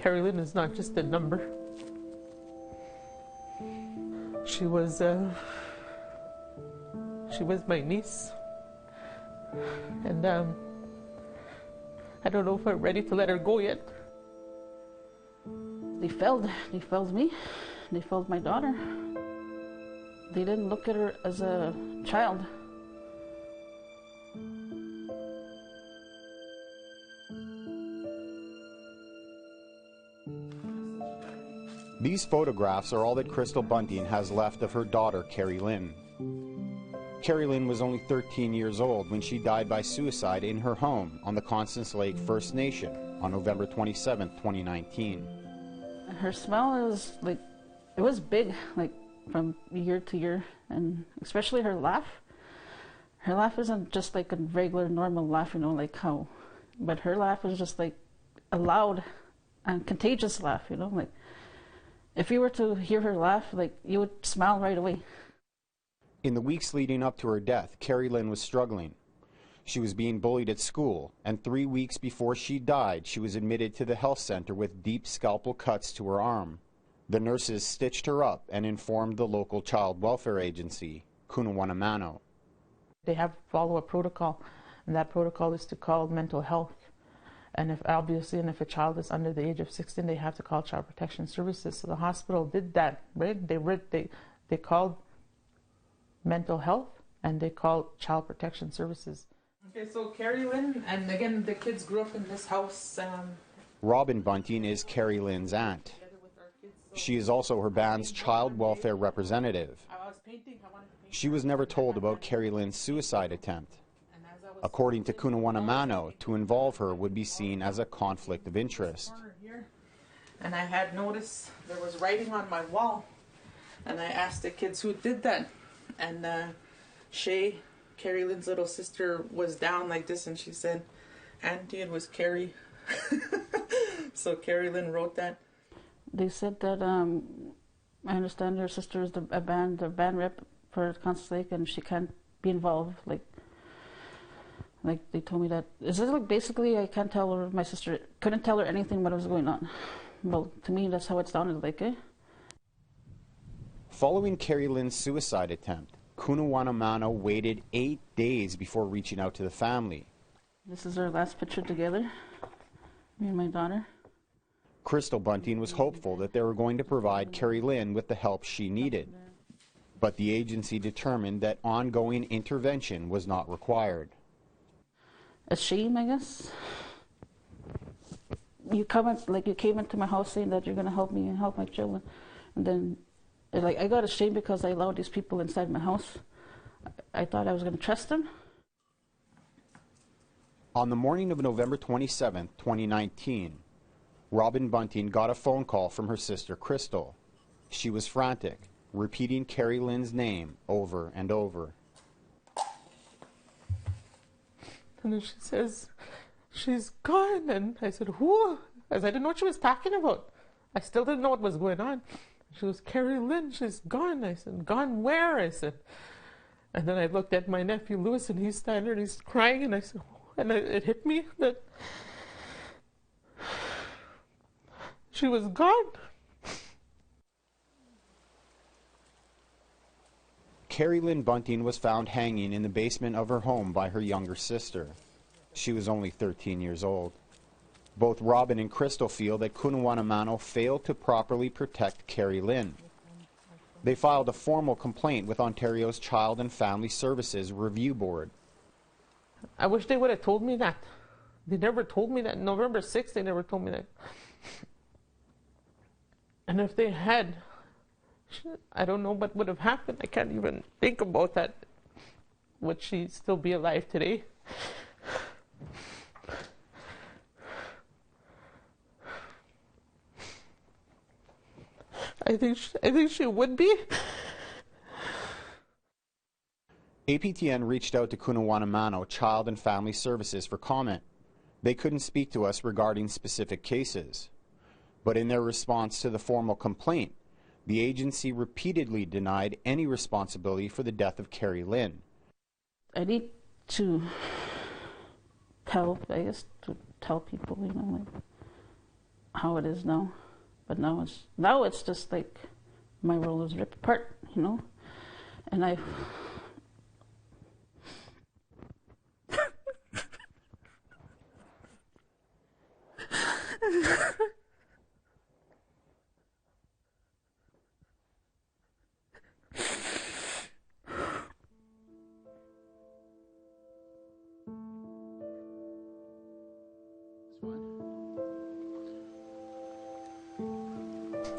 Kerri-Lynn is not just a number. She was my niece, and I don't know if I'm ready to let her go yet. They failed me. They failed my daughter. They didn't look at her as a child. These photographs are all that Crystal Bunting has left of her daughter, Kerri-Lynn. Kerri-Lynn was only 13 years old when she died by suicide in her home on the Constance Lake First Nation on November 27, 2019. Her smile was like, it was big, like from year to year, and especially her laugh. Her laugh isn't just like a regular normal laugh, you know, like how, but her laugh was just like a loud and contagious laugh, you know, like if you were to hear her laugh, like you would smile right away. In the weeks leading up to her death, Kerri-Lynn was struggling. She was being bullied at school, and 3 weeks before she died, she was admitted to the health center with deep scalpel cuts to her arm. The nurses stitched her up and informed the local child welfare agency, Cunawanamano. They have to follow a protocol, and that protocol is to call mental health. And if a child is under the age of 16, they have to call Child Protection Services. So the hospital did that, right? They called mental health, and they called Child Protection Services. Okay, so Kerri-Lynn, and again, the kids grew up in this house. Robin Bunting is Kerri-Lynn's aunt. She is also her band's child welfare representative. She was never told about Kerri-Lynn's suicide attempt. According to Cunawanamano, to involve her would be seen as a conflict of interest. And I had noticed there was writing on my wall, and I asked the kids who did that. And Shay, Kerri-Lynn's little sister, was down like this, and she said, "Auntie, it was Kerri." So Kerri-Lynn wrote that. They said that I understand your sister is the band rep for Constance Lake, and she can't be involved. Like they told me that. Is it like basically I can't tell her, my sister couldn't tell her anything what was going on? Well, to me that's how it sounded like, eh? Following Kerri-Lynn's suicide attempt, Cunawanamano waited 8 days before reaching out to the family. This is our last picture together, me and my daughter. Crystal Bunting was hopeful that they were going to provide Kerri-Lynn with the help she needed, but the agency determined that ongoing intervention was not required. A shame, I guess. You came into my house saying that you're going to help me and help my children, and then I got ashamed because I allowed these people inside my house. I thought I was going to trust them. On the morning of November 27, 2019, Robin Bunting got a phone call from her sister Crystal. She was frantic, repeating Kerri-Lynn's name over and over. And then she says, "She's gone." And I said, "Who?" I didn't know what she was talking about. I still didn't know what was going on. She was, "Kerri-Lynn, she's gone." I said, "Gone where?" I said. And then I looked at my nephew Lewis, and he's standing there and he's crying, and I said, and it hit me that she was gone. Kerri-Lynn Bunting was found hanging in the basement of her home by her younger sister. She was only 13 years old. Both Robin and Crystal feel that Cunawanamano failed to properly protect Kerri-Lynn. They filed a formal complaint with Ontario's Child and Family Services Review Board. I wish they would have told me that. They never told me that. November 6th, they never told me that. And if they had, I don't know what would have happened. I can't even think about that. Would she still be alive today? I think she would be. APTN reached out to Cunawanamano Child and Family Services for comment. They couldn't speak to us regarding specific cases. But in their response to the formal complaint, the agency repeatedly denied any responsibility for the death of Kerri-Lynn. I need to tell people, how it is now. But now it's just like my world is ripped apart, you know. And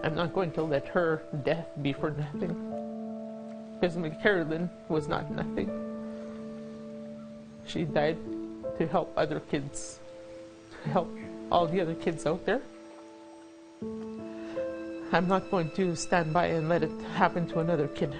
I'm not going to let her death be for nothing. Because Kerri-Lynn was not nothing. She died to help other kids, to help all the other kids out there. I'm not going to stand by and let it happen to another kid.